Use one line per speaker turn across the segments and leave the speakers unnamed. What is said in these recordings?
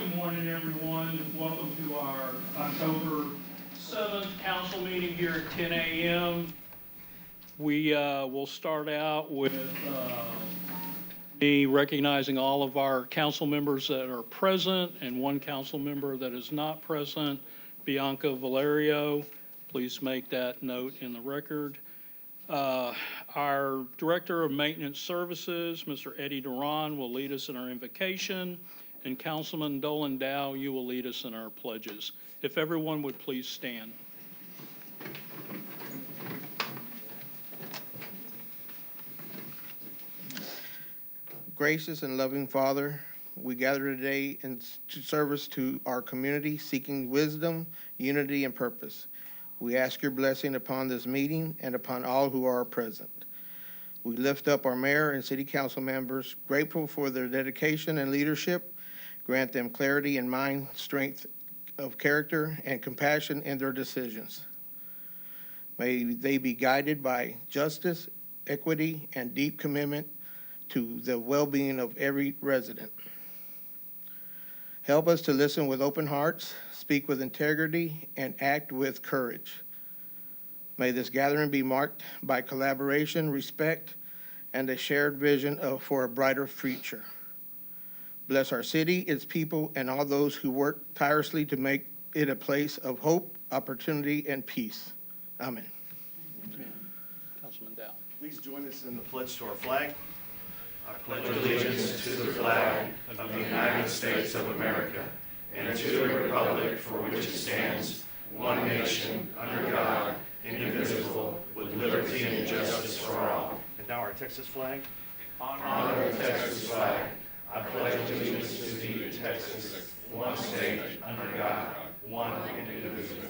Good morning, everyone. Welcome to our October 7th council meeting here at 10 a.m. We will start out with me recognizing all of our council members that are present and one council member that is not present, Bianca Valerio. Please make that note in the record. Our Director of Maintenance Services, Mr. Eddie Duran, will lead us in our invocation, and Councilman Dolan Dow, you will lead us in our pledges. If everyone would please stand.
Gracious and loving Father, we gather today in service to our community, seeking wisdom, unity, and purpose. We ask your blessing upon this meeting and upon all who are present. We lift up our mayor and city council members, grateful for their dedication and leadership. Grant them clarity in mind, strength of character, and compassion in their decisions. May they be guided by justice, equity, and deep commitment to the well-being of every resident. Help us to listen with open hearts, speak with integrity, and act with courage. May this gathering be marked by collaboration, respect, and a shared vision for a brighter future. Bless our city, its people, and all those who work tirelessly to make it a place of hope, opportunity, and peace. Amen.
Amen. Councilman Dow.
Please join us in the pledge to our flag. I pledge allegiance to the flag of the United States of America and to the republic for which it stands, one nation, under God, indivisible, with liberty and justice for all. And now our Texas flag. Honor the Texas flag. I pledge allegiance to thee, Texas, one state, under God, one and indivisible.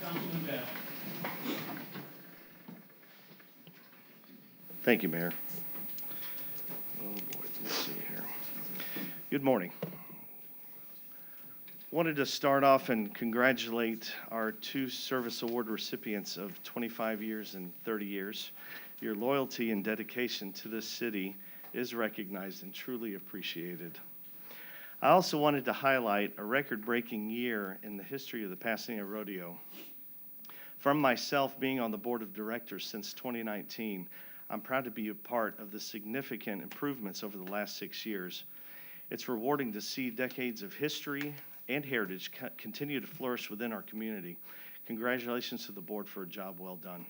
Councilman Dow.
Thank you, Mayor. Oh boy, let's see here. Good morning. Wanted to start off and congratulate our two service award recipients of 25 years and 30 years. Your loyalty and dedication to this city is recognized and truly appreciated. I also wanted to highlight a record-breaking year in the history of the Pasadena Rodeo. From myself being on the board of directors since 2019, I'm proud to be a part of the significant improvements over the last 6 years. It's rewarding to see decades of history and heritage continue to flourish within our community. Congratulations to the board for a job well done.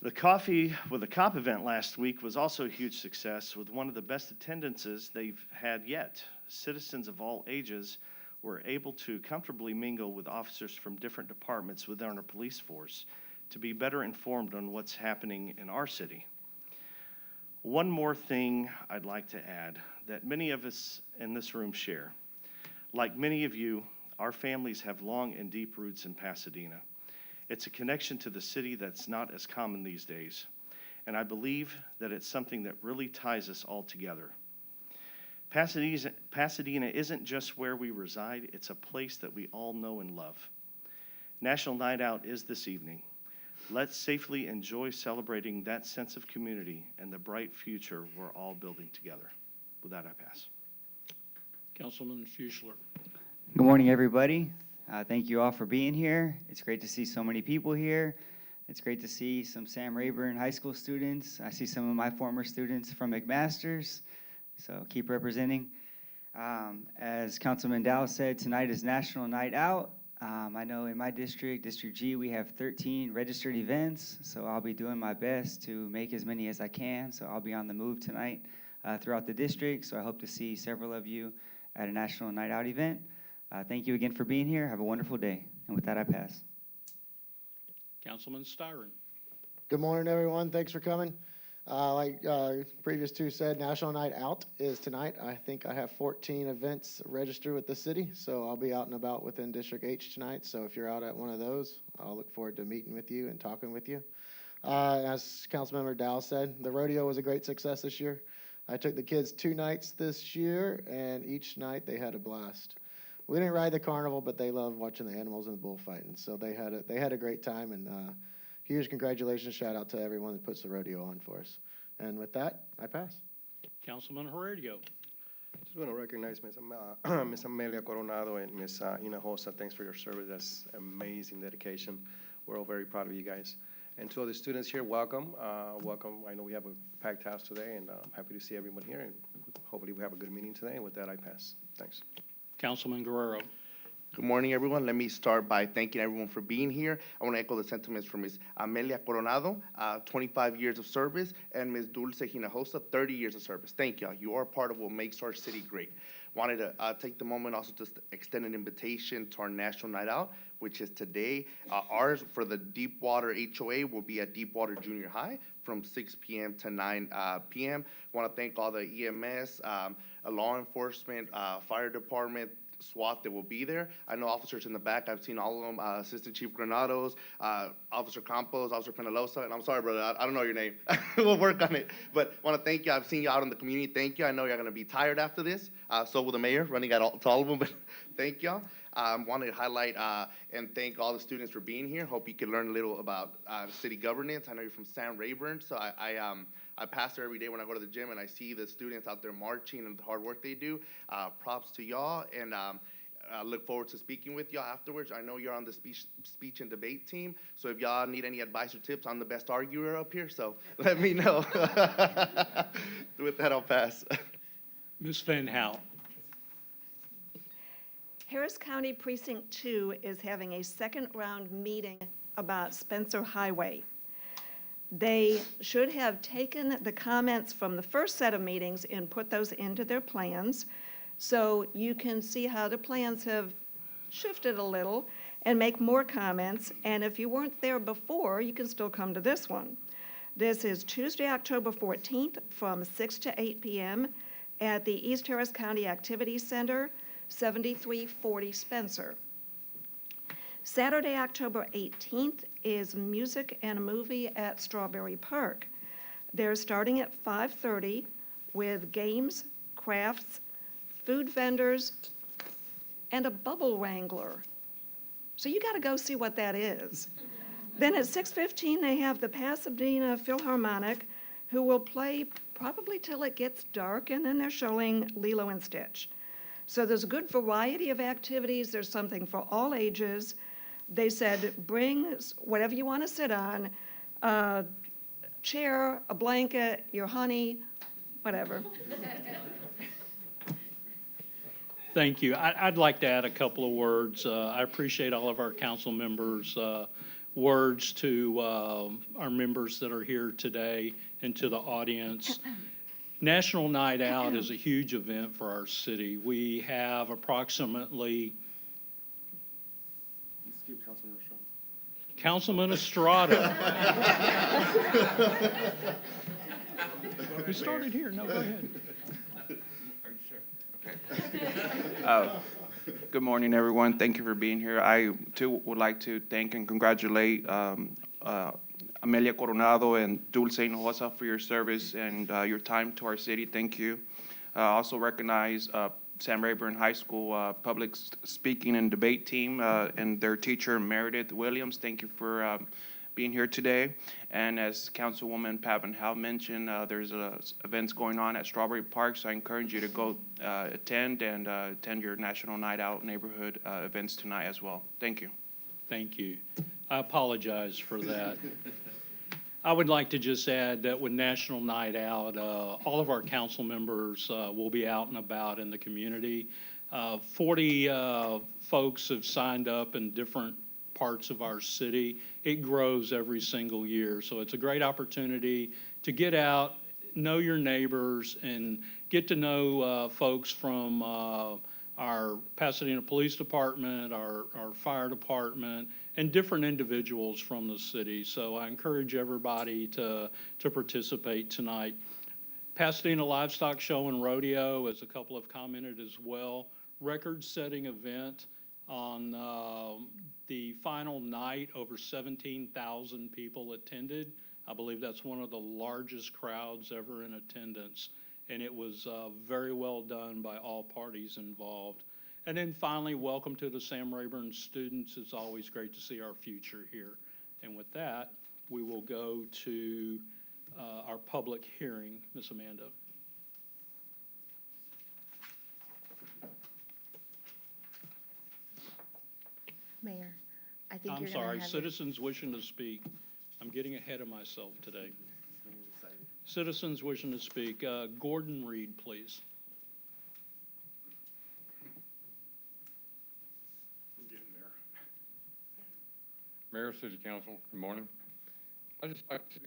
The Coffee with a Cop event last week was also a huge success with one of the best attendances they've had yet. Citizens of all ages were able to comfortably mingle with officers from different departments within our police force to be better informed on what's happening in our city. One more thing I'd like to add that many of us in this room share. Like many of you, our families have long and deep roots in Pasadena. It's a connection to the city that's not as common these days, and I believe that it's something that really ties us all together. Pasadena isn't just where we reside, it's a place that we all know and love. National Night Out is this evening. Let's safely enjoy celebrating that sense of community and the bright future we're all building together. With that, I pass.
Councilman Fuchsler.
Good morning, everybody. Thank you all for being here. It's great to see so many people here. It's great to see some Sam Rayburn High School students. I see some of my former students from McMaster's, so keep representing. As Councilman Dow said, tonight is National Night Out. I know in my district, District G, we have 13 registered events, so I'll be doing my best to make as many as I can. So I'll be on the move tonight throughout the district, so I hope to see several of you at a National Night Out event. Thank you again for being here. Have a wonderful day. And with that, I pass.
Councilman Styron.
Good morning, everyone. Thanks for coming. Like previous two said, National Night Out is tonight. I think I have 14 events registered with the city, so I'll be out and about within District H tonight. So if you're out at one of those, I'll look forward to meeting with you and talking with you. As Councilmember Dow said, the rodeo was a great success this year. I took the kids 2 nights this year, and each night they had a blast. We didn't ride the carnival, but they loved watching the animals and the bullfighting. So they had a great time, and huge congratulations, shout out to everyone that puts the rodeo on for us. And with that, I pass.
Councilman Heredia.
Just want to recognize Ms. Amelia Coronado and Ms. Hinojosa. Thanks for your service. That's amazing dedication. We're all very proud of you guys. And to all the students here, welcome. Welcome. I know we have a packed house today, and I'm happy to see everyone here. And hopefully we have a good meeting today. And with that, I pass. Thanks.
Councilman Guerrero.
Good morning, everyone. Let me start by thanking everyone for being here. I want to echo the sentiments from Ms. Amelia Coronado, 25 years of service, and Ms. Dulce Hinojosa, 30 years of service. Thank you. You are part of what makes our city great. Wanted to take the moment also to extend an invitation to our National Night Out, which is today. Ours for the Deepwater HOA will be at Deepwater Junior High from 6 p.m. to 9 p.m. Want to thank all the EMS, law enforcement, fire department, SWAT that will be there. I know officers in the back. I've seen all of them. Assistant Chief Granados, Officer Campos, Officer Penalosa, and I'm sorry, brother, I don't know your name. We'll work on it. But want to thank you. I've seen you out in the community. Thank you. I know you're going to be tired after this. So will the mayor, running to all of them. But thank y'all. Want to highlight and thank all the students for being here. Hope you can learn a little about city governance. I know you're from Sam Rayburn, so I pass there every day when I go to the gym, and I see the students out there marching and the hard work they do. Props to y'all, and I look forward to speaking with y'all afterwards. I know you're on the speech and debate team, so if y'all need any advice or tips, I'm the best arguer up here, so let me know. With that, I'll pass.
Ms. Van Hout.
Harris County Precinct 2 is having a second-round meeting about Spencer Highway. They should have taken the comments from the first set of meetings and put those into their plans, so you can see how the plans have shifted a little and make more comments. And if you weren't there before, you can still come to this one. This is Tuesday, October 14th from 6 to 8 p.m. at the East Harris County Activity Center, 7340 Spencer. Saturday, October 18th is music and a movie at Strawberry Park. They're starting at 5:30 with games, crafts, food vendors, and a bubble wrangler. So you got to go see what that is. Then at 6:15, they have the Pasadena Philharmonic, who will play probably till it gets dark, and then they're showing Lilo and Stitch. So there's a good variety of activities. There's something for all ages. They said, bring whatever you want to sit on, a chair, a blanket, your honey, whatever.
Thank you. I'd like to add a couple of words. I appreciate all of our council members' words to our members that are here today and to the audience. National Night Out is a huge event for our city. We have approximately Councilman Estrada. We started here. No, go ahead.
Good morning, everyone. Thank you for being here. I, too, would like to thank and congratulate Amelia Coronado and Dulce Hinojosa for your service and your time to our city. Thank you. Also recognize Sam Rayburn High School public speaking and debate team and their teacher, Meredith Williams. Thank you for being here today. And as Councilwoman Pat Van Hout mentioned, there's events going on at Strawberry Park, so I encourage you to go attend and attend your National Night Out neighborhood events tonight as well. Thank you.
Thank you. I apologize for that. I would like to just add that with National Night Out, all of our council members will be out and about in the community. 40 folks have signed up in different parts of our city. It grows every single year, so it's a great opportunity to get out, know your neighbors, and get to know folks from our Pasadena Police Department, our fire department, and different individuals from the city. So I encourage everybody to participate tonight. Pasadena Livestock Show and Rodeo, as a couple have commented as well, record-setting event on the final night. Over 17,000 people attended. I believe that's one of the largest crowds ever in attendance, and it was very well done by all parties involved. And then finally, welcome to the Sam Rayburn students. It's always great to see our future here. And with that, we will go to our public hearing. Ms. Amanda.
Mayor, I think
I'm
you're going
sorry,
to have.
citizens wishing to speak. I'm getting ahead of myself today. Citizens wishing to speak. Gordon Reed, please.
Getting there. Mayor, City Council, good morning. I'd just like to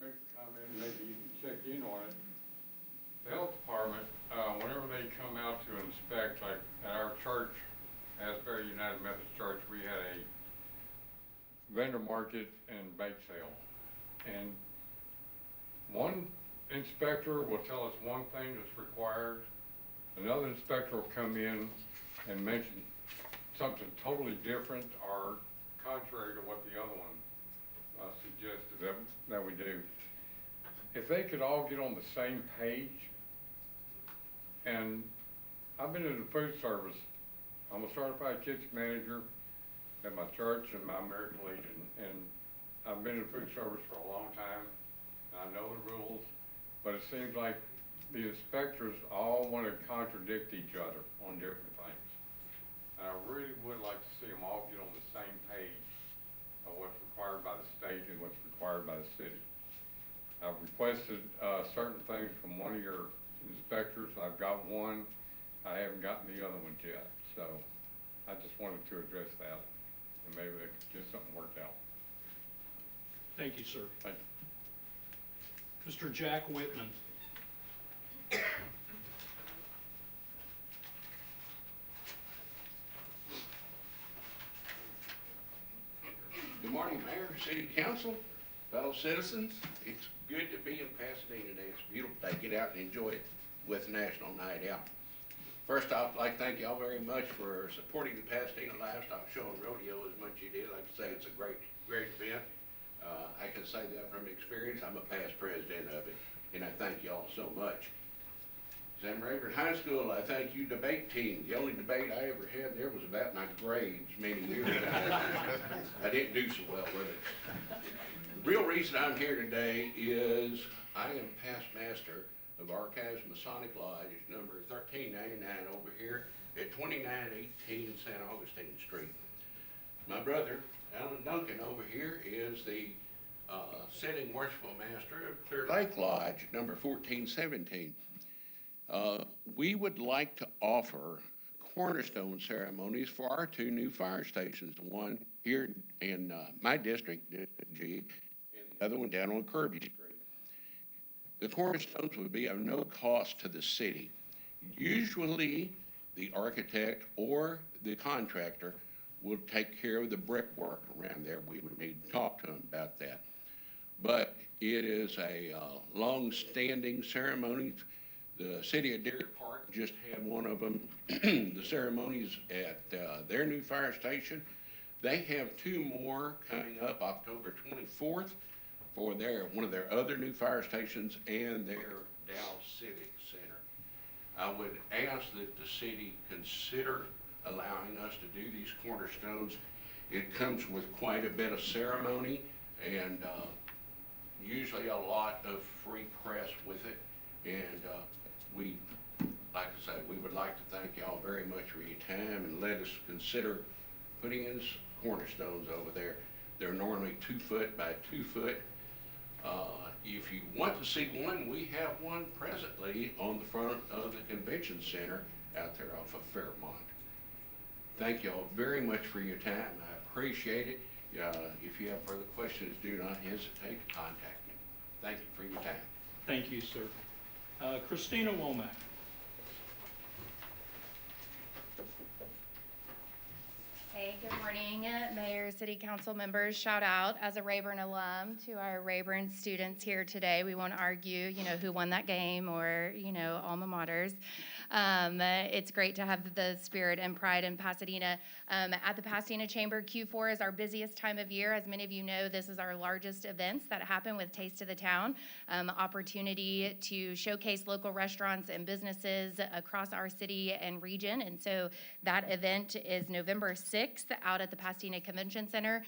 make a comment, maybe you can check in on it. The health department, whenever they come out to inspect, like at our church, Asbury United Methodist Church, we had a vendor market and bake sale. And one inspector will tell us one thing that's required. Another inspector will come in and mention something totally different or contrary to what the other one suggested that we do. If they could all get on the same page, and I've been in the food service. I'm a certified kitchen manager at my church and my American Legion, and I've been in food service for a long time. I know the rules, but it seems like the inspectors all want to contradict each other on different things. And I really would like to see them all get on the same page of what's required by the state and what's required by the city. I've requested certain things from one of your inspectors. I've got one. I haven't gotten the other one yet. So I just wanted to address that, and maybe they could get something worked out.
Thank you, sir.
Thank you.
Mr. Jack Whitman.
Good morning, Mayor, City Council, fellow citizens. It's good to be in Pasadena today. It's a beautiful day. Get out and enjoy it with National Night Out. First off, I'd like to thank y'all very much for supporting the Pasadena Livestock Show and Rodeo as much as you did. Like I say, it's a great event. I can say that from experience. I'm a past president of it, and I thank y'all so much. Sam Rayburn High School, I thank you debate team. The only debate I ever had there was about my grades many years ago. I didn't do so well with it. The real reason I'm here today is I am past master of Archives Masonic Lodge, number 1399 over here at 2918 San Augustine Street. My brother, Alan Duncan, over here is the sitting worshipful master of Clear Lake Lodge, number 1417. We would like to offer cornerstone ceremonies for our two new fire stations, one here in my district, District G, and the other one down on Kirby Street. The cornerstones would be of no cost to the city. Usually, the architect or the contractor will take care of the brickwork around there. We would need to talk to them about that. But it is a long-standing ceremony. The city of Deer Park just had one of them, the ceremonies at their new fire station. They have two more coming up October 24th for one of their other new fire stations and their Dallas Civic Center. I would ask that the city consider allowing us to do these cornerstones. It comes with quite a bit of ceremony and usually a lot of free press with it. And we, like I say, we would like to thank y'all very much for your time and let us consider putting in cornerstones over there. They're normally 2 foot by 2 foot. If you want to see one, we have one presently on the front of the convention center out there off of Fairmont. Thank y'all very much for your time. I appreciate it. If you have further questions, do not hesitate to contact me. Thank you for your time.
Thank you, sir. Christina Womack.
Hey, good morning, Mayor, City Council members. Shout out as a Rayburn alum to our Rayburn students here today. We won't argue, who won that game or, alma maters. It's great to have the spirit and pride in Pasadena. At the Pasadena Chamber, Q4 is our busiest time of year. As many of you know, this is our largest events that happen with Taste of the Town. Opportunity to showcase local restaurants and businesses across our city and region. And so that event is November 6th. 6th out at the Pasadena Convention Center.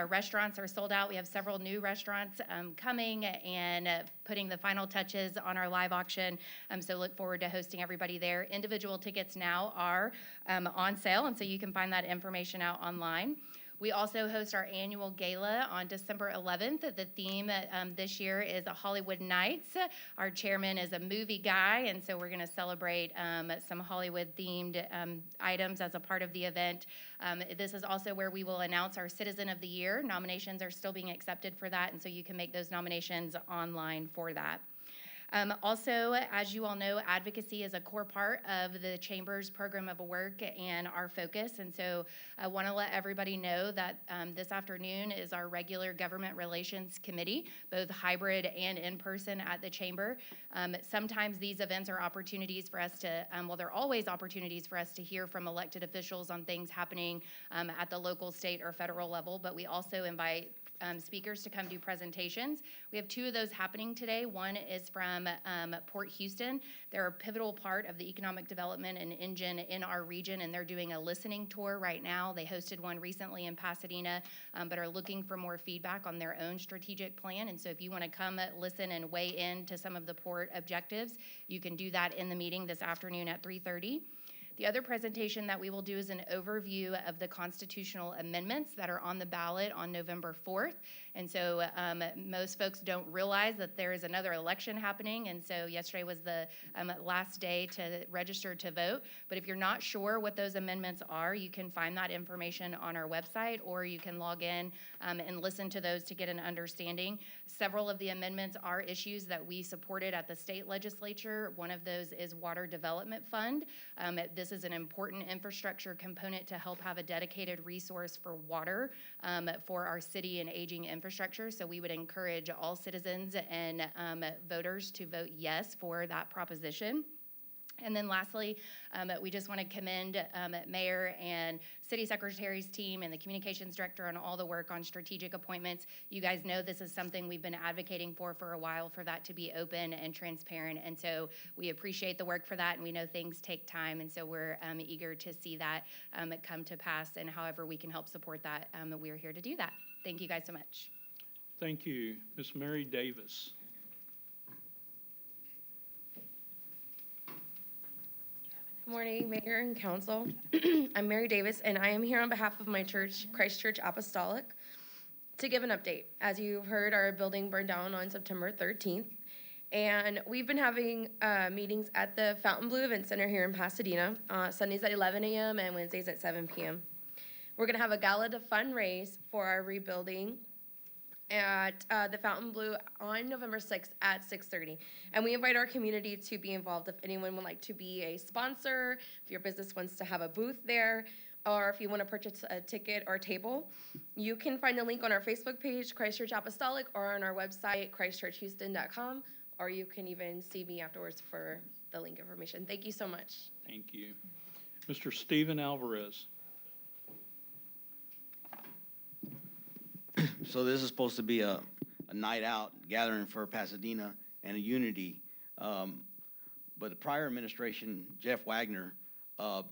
Restaurants are sold out. We have several new restaurants coming and putting the final touches on our live auction. So look forward to hosting everybody there. Individual tickets now are on sale, and so you can find that information out online. We also host our annual gala on December 11th. The theme this year is Hollywood Nights. Our chairman is a movie guy, and so we're going to celebrate some Hollywood-themed items as a part of the event. This is also where we will announce our Citizen of the Year. Nominations are still being accepted for that, and so you can make those nominations online for that. Also, as you all know, advocacy is a core part of the Chamber's program of work and our focus. And so I want to let everybody know that this afternoon is our regular Government Relations Committee, both hybrid and in person at the Chamber. Sometimes these events are opportunities for us to, well, they're always opportunities for us to hear from elected officials on things happening at the local, state, or federal level, but we also invite speakers to come do presentations. We have 2 of those happening today. One is from Port Houston. They're a pivotal part of the economic development and engine in our region, and they're doing a listening tour right now. They hosted one recently in Pasadena, but are looking for more feedback on their own strategic plan. And so if you want to come listen and weigh in to some of the port objectives, you can do that in the meeting this afternoon at 3:30. The other presentation that we will do is an overview of the constitutional amendments that are on the ballot on November 4th. And so most folks don't realize that there is another election happening. And so yesterday was the last day to register to vote. But if you're not sure what those amendments are, you can find that information on our website, or you can log in and listen to those to get an understanding. Several of the amendments are issues that we supported at the state legislature. One of those is Water Development Fund. This is an important infrastructure component to help have a dedicated resource for water for our city and aging infrastructure. So we would encourage all citizens and voters to vote yes for that proposition. And then lastly, we just want to commend Mayor and City Secretary's team and the Communications Director on all the work on strategic appointments. You guys know this is something we've been advocating for a while, for that to be open and transparent. And so we appreciate the work for that, and we know things take time. And so we're eager to see that come to pass, and however we can help support that, we're here to do that. Thank you guys so much.
Thank you. Ms. Mary Davis.
Good morning, Mayor and Council. I'm Mary Davis, and I am here on behalf of my church, Christ Church Apostolic, to give an update. As you heard, our building burned down on September 13th, and we've been having meetings at the Fontainebleau Event Center here in Pasadena, Sundays at 11 a.m. and Wednesdays at 7 p.m. We're going to have a gala to fundraise for our rebuilding at the Fontainebleau on November 6th at 6:30. And we invite our community to be involved. If anyone would like to be a sponsor, if your business wants to have a booth there, or if you want to purchase a ticket or table, you can find the link on our Facebook page, Christ Church Apostolic, or on our website, christchurchhouston.com, or you can even see me afterwards for the link information. Thank you so much.
Thank you. Mr. Stephen Alvarez.
So this is supposed to be a night out gathering for Pasadena and a unity. But the prior administration, Jeff Wagner,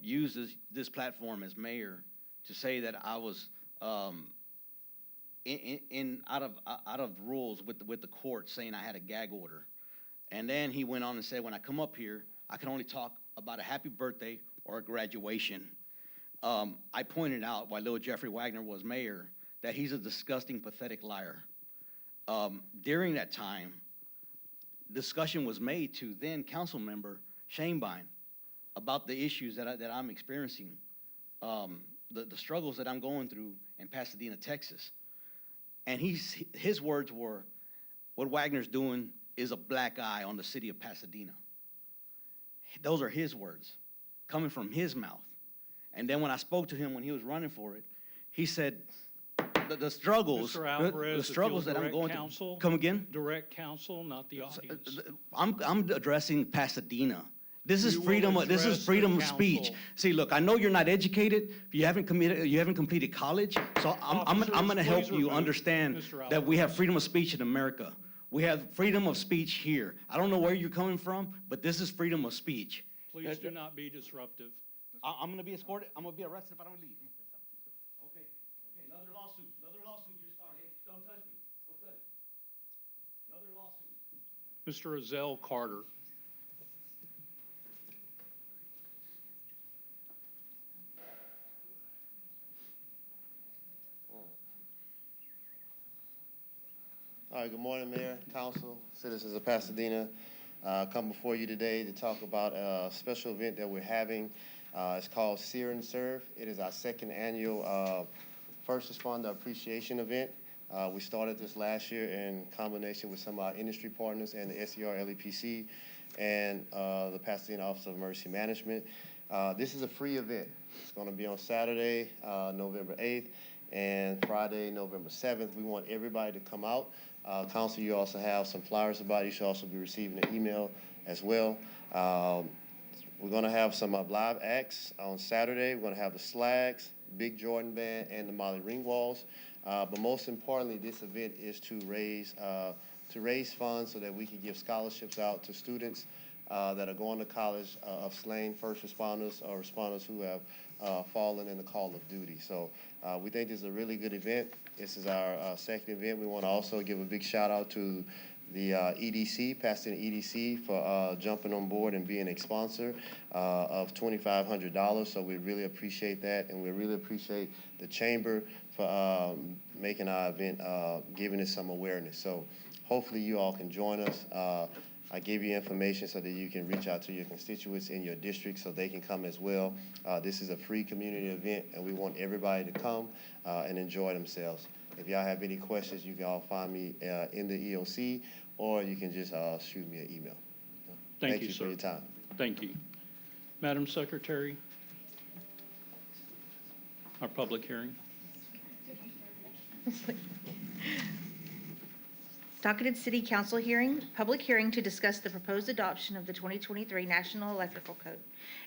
used this platform as mayor to say that I was out of rules with the court, saying I had a gag order. And then he went on and said, when I come up here, I can only talk about a happy birthday or a graduation. I pointed out, while little Jeffrey Wagner was mayor, that he's a disgusting, pathetic liar. During that time, discussion was made to then council member Shanebine about the issues that I'm experiencing, the struggles that I'm going through in Pasadena, Texas. And his words were, what Wagner's doing is a black eye on the city of Pasadena. Those are his words, coming from his mouth. And then when I spoke to him when he was running for it, he said, the struggles,
Mr. Alvarez,
the struggles that I'm going through. Come again?
Direct counsel, not the audience.
I'm addressing Pasadena. This is
You will
freedom. This
address
is freedom
the
of speech.
council.
See, look, I know you're not educated. You haven't completed college. So I'm going to help
Officers,
you
please
understand
remove Mr.
that we have
Alvarez.
freedom of speech in America. We have freedom of speech here. I don't know where you're coming from, but this is freedom of speech.
Please do not be disruptive.
I'm going to be escorted. I'm going to be arrested if I don't leave.
Mr. Azell Carter.
All right, good morning, Mayor, Council, citizens of Pasadena. Come before you today to talk about a special event that we're having. It's called Sear and Serve. It is our second annual First Responder Appreciation Event. We started this last year in combination with some of our industry partners and the SER LEPC and the Pasadena Office of Emergency Management. This is a free event. It's going to be on Saturday, November 8th, and Friday, November 7th. We want everybody to come out. Council, you also have some flyers about it. You should also be receiving an email as well. We're going to have some live acts on Saturday. We're going to have the Slags, Big Jordan Band, and the Molly Ringwalds. But most importantly, this event is to raise funds so that we can give scholarships out to students that are going to college of slain first responders or responders who have fallen in the call of duty. So we think this is a really good event. This is our second event. We want to also give a big shout out to the EDC, Pasadena EDC, for jumping on board and being a sponsor of $2,500. So we really appreciate that, and we really appreciate the Chamber for making our event, giving it some awareness. So hopefully you all can join us. I gave you information so that you can reach out to your constituents in your district so they can come as well. This is a free community event, and we want everybody to come and enjoy themselves. If y'all have any questions, you can all find me in the EOC, or you can just shoot me an email.
Thank you,
for
sir.
your time.
Thank you. Madam Secretary, our public hearing.
Docketed City Council hearing, public hearing to discuss the proposed adoption of the 2023 National Electrical Code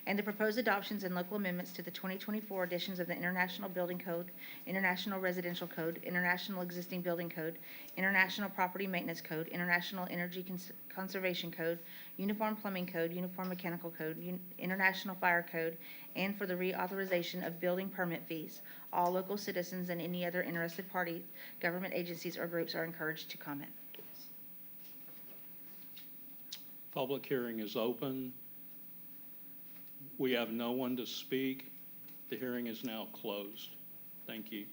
and the proposed adoptions and local amendments to the 2024 editions of the International Building Code, International Residential Code, International Existing Building Code, International Property Maintenance Code, International Energy Conservation Code, Uniform Plumbing Code, Uniform Mechanical Code, International Fire Code, and for the reauthorization of building permit fees. All local citizens and any other interested parties, government agencies, or groups are encouraged to comment.
Public hearing is open. We have no one to speak. The hearing is now closed. Thank you.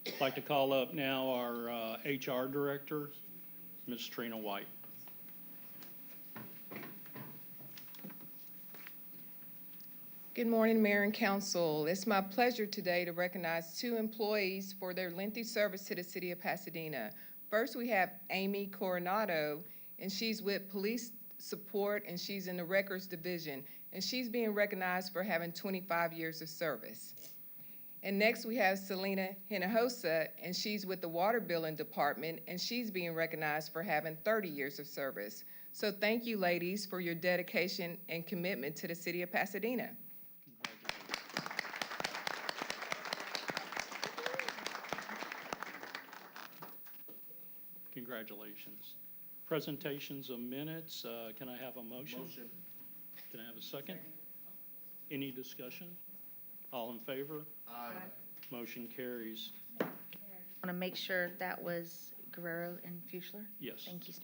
I'd like to call up now our HR Director, Ms. Trina White.
Good morning, Mayor and Council. It's my pleasure today to recognize two employees for their lengthy service to the City of Pasadena. First, we have Amy Coronado, and she's with Police Support, and she's in the Records Division, and she's being recognized for having 25 years of service. And next, we have Selena Hinojosa, and she's with the Water Billing Department, and she's being recognized for having 30 years of service. So thank you, ladies, for your dedication and commitment to the City of Pasadena.
Congratulations. Presentations of minutes. Can I have a motion? Can I have a second? Any discussion? All in favor?
Aye.
Motion carries.
I want to make sure that was Guerrero and Fuchler.
Yes.
Thank you.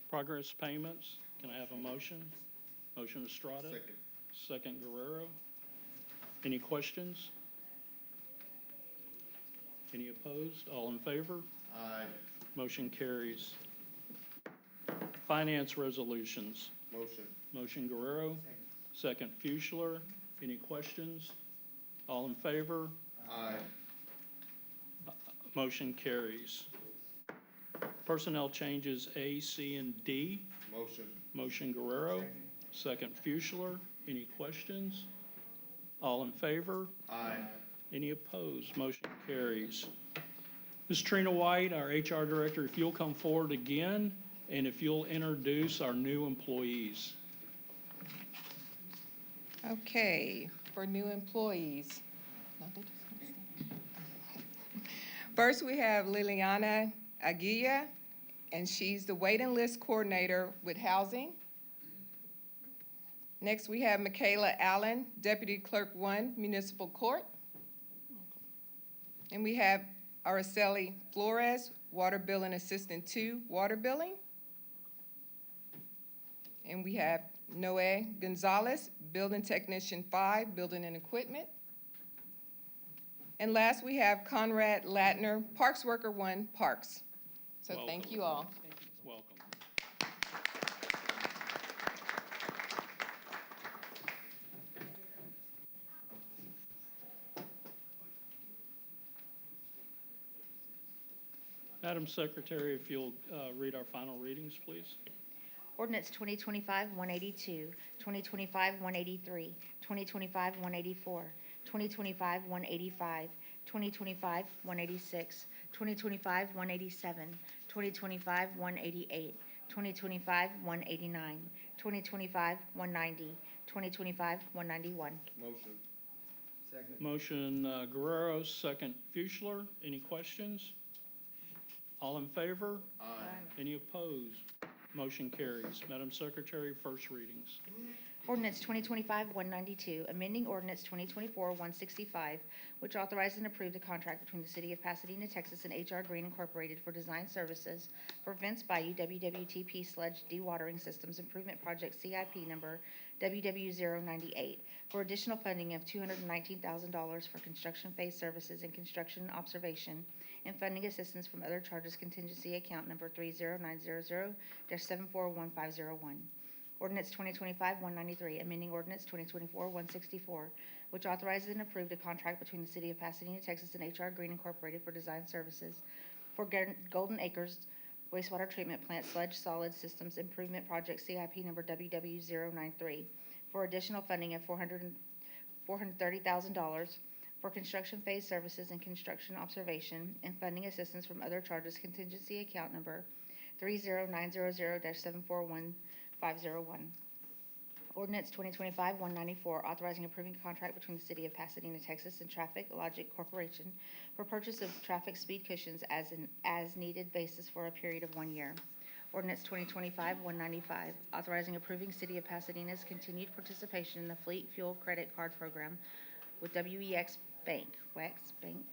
Progress payments. Can I have a motion? Motion Estrada. Second Guerrero. Any questions? Any opposed? All in favor?
Aye.
Motion carries. Finance resolutions.
Motion.
Motion Guerrero. Second Fuchler. Any questions? All in favor?
Aye.
Motion carries. Personnel changes A, C, and D.
Motion.
Motion Guerrero. Second Fuchler. Any questions? All in favor?
Aye.
Any opposed? Motion carries. Ms. Trina White, our HR Director, if you'll come forward again, and if you'll introduce our new employees.
Okay, for new employees. First, we have Liliana Aguilla, and she's the waiting list coordinator with Housing. Next, we have Michaela Allen, Deputy Clerk 1, Municipal Court. And we have Araceli Flores, Water Billing Assistant 2, Water Billing. And we have Noe Gonzalez, Building Technician 5, Building and Equipment. And last, we have Conrad Latner, Parks Worker 1, Parks. So thank
Welcome.
you all.
Welcome. Madam Secretary, if you'll read our final readings, please.
Ordinance 2025-182, 2025-183, 2025-184, 2025-185, 2025-186, 2025-187, 2025-188, 2025-189, 2025-190, 2025-191.
Motion Guerrero, second Fuchler. Any questions? All in favor? Aye. Any opposed? Motion carries. Madam Secretary, first readings.
Ordinance 2025-192, amending ordinance 2024-165, which authorized and approved a contract between the City of Pasadena, Texas and H.R. Green Incorporated for design services for Vince Bayou WWTP Sludge Dewatering Systems Improvement Project CIP number WW098 for additional funding of $219,000 for construction phase services and construction observation and funding assistance from other charges contingency account number 30900-741501. Ordinance 2025-193, amending ordinance 2024-164, which authorizes and approved a contract between the City of Pasadena, Texas and H.R. Green Incorporated for design services for Golden Acres Wastewater Treatment Plant Sludge Solid Systems Improvement Project CIP number WW093 for additional funding of $430,000 for construction phase services and construction observation and funding assistance from other charges contingency account number 30900-741501. Ordinance 2025-194, authorizing approving a contract between the City of Pasadena, Texas and Traffic Logic Corporation for purchase of traffic speed cushions as an as-needed basis for a period of 1 year. Ordinance 2025-195, authorizing approving City of Pasadena's continued participation in the Fleet Fuel Credit Card Program with WEX Bank, WEX Bank.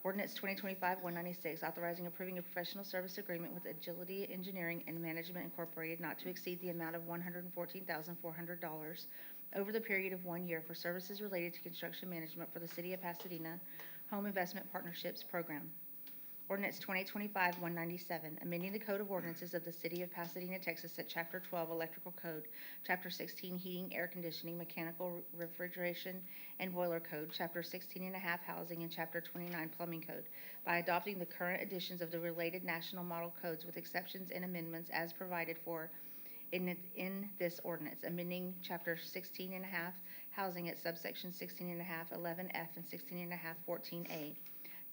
Ordinance 2025-196, authorizing approving a professional service agreement with Agility Engineering and Management Incorporated not to exceed the amount of $114,400 over the period of 1 year for services related to construction management for the City of Pasadena Home Investment Partnerships Program. Ordinance 2025-197, amending the Code of Ordinances of the City of Pasadena, Texas at Chapter 12 Electrical Code, Chapter 16 Heating, Air Conditioning, Mechanical Refrigeration, and Boiler Code, Chapter 16 and a half Housing, and Chapter 29 Plumbing Code by adopting the current editions of the related national model codes with exceptions and amendments as provided for in this ordinance, amending Chapter 16 and a half Housing at subsection 16 and a half 11F and 16 and a half 14A.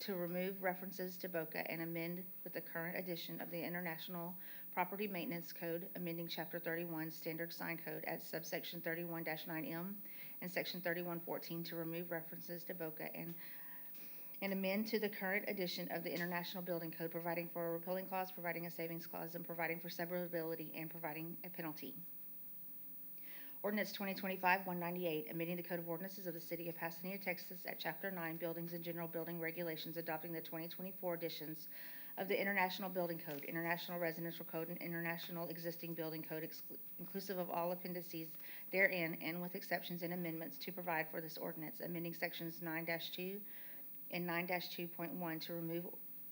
To remove references to BOCA and amend with the current edition of the International Property Maintenance Code, amending Chapter 31 Standard Sign Code at subsection 31-9M and Section 3114 to remove references to BOCA and amend to the current edition of the International Building Code, providing for a repealing clause, providing a savings clause, and providing for severability and providing a penalty. Ordinance 2025-198, amending the Code of Ordinances of the City of Pasadena, Texas at Chapter 9, Buildings and General Building Regulations, adopting the 2024 editions of the International Building Code, International Residential Code, and International Existing Building Code, inclusive of all appendices therein, and with exceptions and amendments to provide for this ordinance, amending Sections 9-2 and 9-2.1 to remove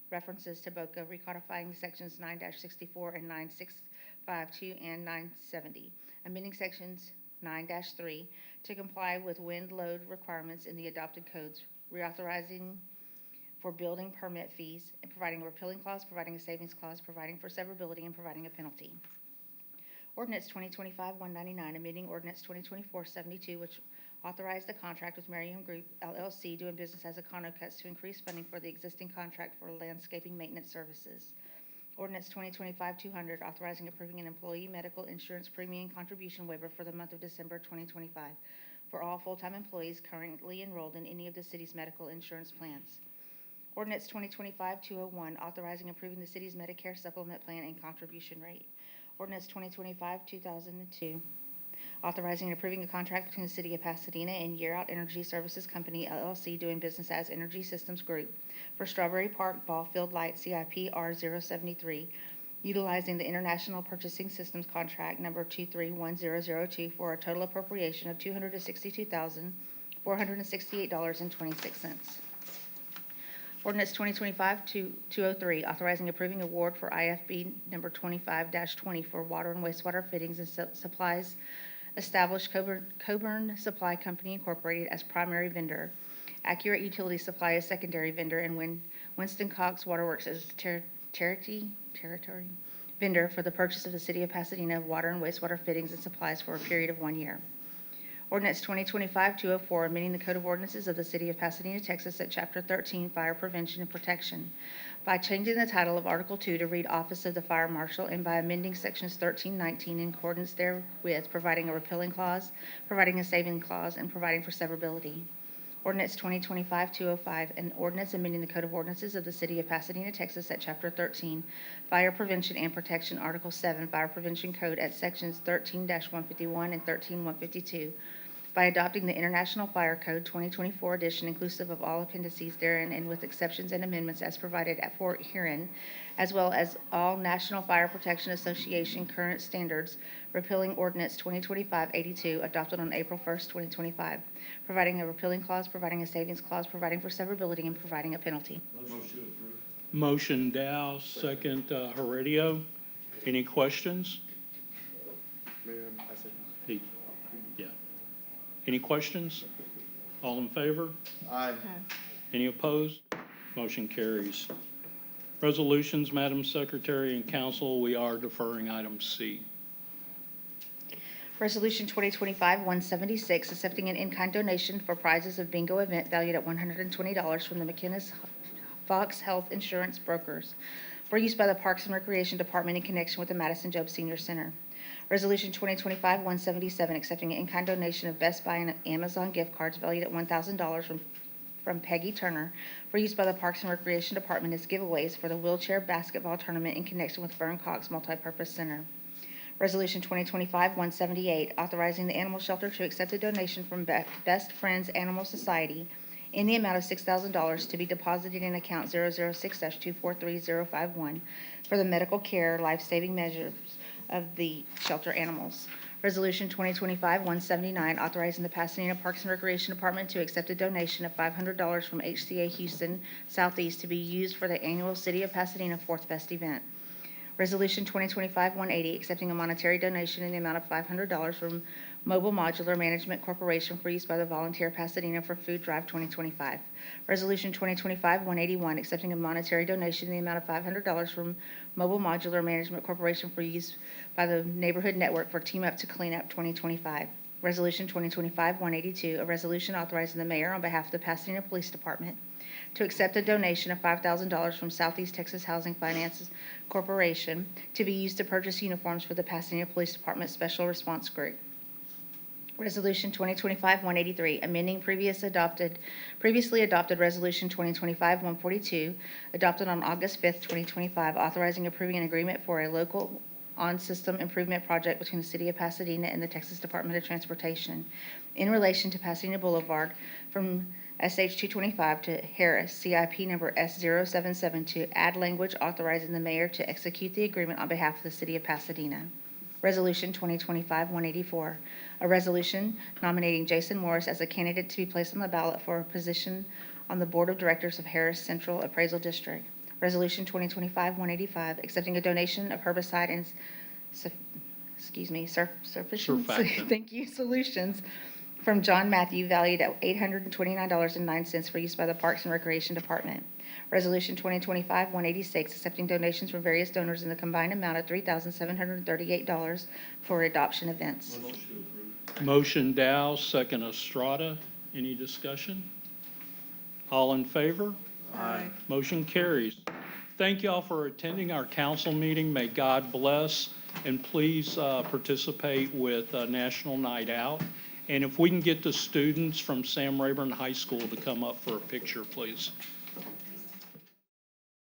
references to BOCA, recodifying Sections 9-64 and 9652 and 970, amending Sections 9-3 to comply with wind load requirements in the adopted codes, reauthorizing for building permit fees, and providing a repealing clause, providing a savings clause, providing for severability, and providing a penalty. Ordinance 2025-199, amending Ordinance 2024-72, which authorized the contract with Merriam Group LLC doing business as Econocuts to increase funding for the existing contract for landscaping maintenance services. Ordinance 2025-200, authorizing approving an employee medical insurance premium contribution waiver for the month of December 2025 for all full-time employees currently enrolled in any of the city's medical insurance plans. Ordinance 2025-201, authorizing approving the city's Medicare supplement plan and contribution rate. Ordinance 2025-2002, authorizing and approving a contract between the City of Pasadena and Year Out Energy Services Company, LLC, doing business as Energy Systems Group for Strawberry Park Ball Field Light CIP R073 utilizing the International Purchasing Systems Contract number 231002 for a total appropriation of $262,468.26. Ordinance 2025-203, authorizing approving award for IFB number 25-20 for water and wastewater fittings and supplies, established Coburn Supply Company Incorporated as primary vendor, Accurate Utility Supply as secondary vendor, and Winston Cox Waterworks as territory vendor for the purchase of the City of Pasadena water and wastewater fittings and supplies for a period of 1 year. Ordinance 2025-204, amending the Code of Ordinances of the City of Pasadena, Texas at Chapter 13, Fire Prevention and Protection, by changing the title of Article 2 to read Office of the Fire Marshal, and by amending Sections 13-19 in accordance therewith, providing a repealing clause, providing a saving clause, and providing for severability. Ordinance 2025-205, an ordinance amending the Code of Ordinances of the City of Pasadena, Texas at Chapter 13, Fire Prevention and Protection, Article 7, Fire Prevention Code at Sections 13-151 and 13-152, by adopting the International Fire Code 2024 edition, inclusive of all appendices therein and with exceptions and amendments as provided for herein, as well as all National Fire Protection Association current standards, repealing Ordinance 2025-82, adopted on April 1st, 2025, providing a repealing clause, providing a savings clause, providing for severability, and providing a penalty.
Motion Dow, second Heredio. Any questions? Yeah. Any questions? All in favor?
Aye.
Any opposed? Motion carries. Resolutions, Madam Secretary and Council, we are deferring item C.
Resolution 2025-176, accepting an in-kind donation for prizes of bingo event valued at $120 from the McKinnis Fox Health Insurance Brokers for use by the Parks and Recreation Department in connection with the Madison Job Senior Center. Resolution 2025-177, accepting an in-kind donation of Best Buy and Amazon gift cards valued at $1,000 from Peggy Turner for use by the Parks and Recreation Department as giveaways for the wheelchair basketball tournament in connection with Vern Cox Multipurpose Center. Resolution 2025-178, authorizing the animal shelter to accept a donation from Best Friends Animal Society in the amount of $6,000 to be deposited in account 006-243051 for the medical care life-saving measures of the shelter animals. Resolution 2025-179, authorizing the Pasadena Parks and Recreation Department to accept a donation of $500 from HCA Houston Southeast to be used for the annual City of Pasadena Fourth Fest event. Resolution 2025-180, accepting a monetary donation in the amount of $500 from Mobile Modular Management Corporation for use by the Volunteer Pasadena for Food Drive 2025. Resolution 2025-181, accepting a monetary donation in the amount of $500 from Mobile Modular Management Corporation for use by the Neighborhood Network for Team Up to Clean Up 2025. Resolution 2025-182, a resolution authorizing the mayor on behalf of the Pasadena Police Department to accept a donation of $5,000 from Southeast Texas Housing Finance Corporation to be used to purchase uniforms for the Pasadena Police Department Special Response Group. Resolution 2025-183, amending previously adopted Resolution 2025-142, adopted on August 5th, 2025, authorizing approving an agreement for a local on-system improvement project between the City of Pasadena and the Texas Department of Transportation in relation to Pasadena Boulevard from SH 225 to Harris, CIP number S077, to add language authorizing the mayor to execute the agreement on behalf of the City of Pasadena. Resolution 2025-184, a resolution nominating Jason Morris as a candidate to be placed on the ballot for a position on the Board of Directors of Harris Central Appraisal District. Resolution 2025-185, accepting a donation of herbicide and
Surfactant.
thank you, solutions from John Matthew, valued at $829.09 for use by the Parks and Recreation Department. Resolution 2025-186, accepting donations from various donors in the combined amount of $3,738 for adoption events.
Motion Dow, second Estrada. Any discussion? All in favor?
Aye.
Motion carries. Thank you all for attending our council meeting. May God bless, and please participate with National Night Out. And if we can get the students from Sam Rayburn High School to come up for a picture, please.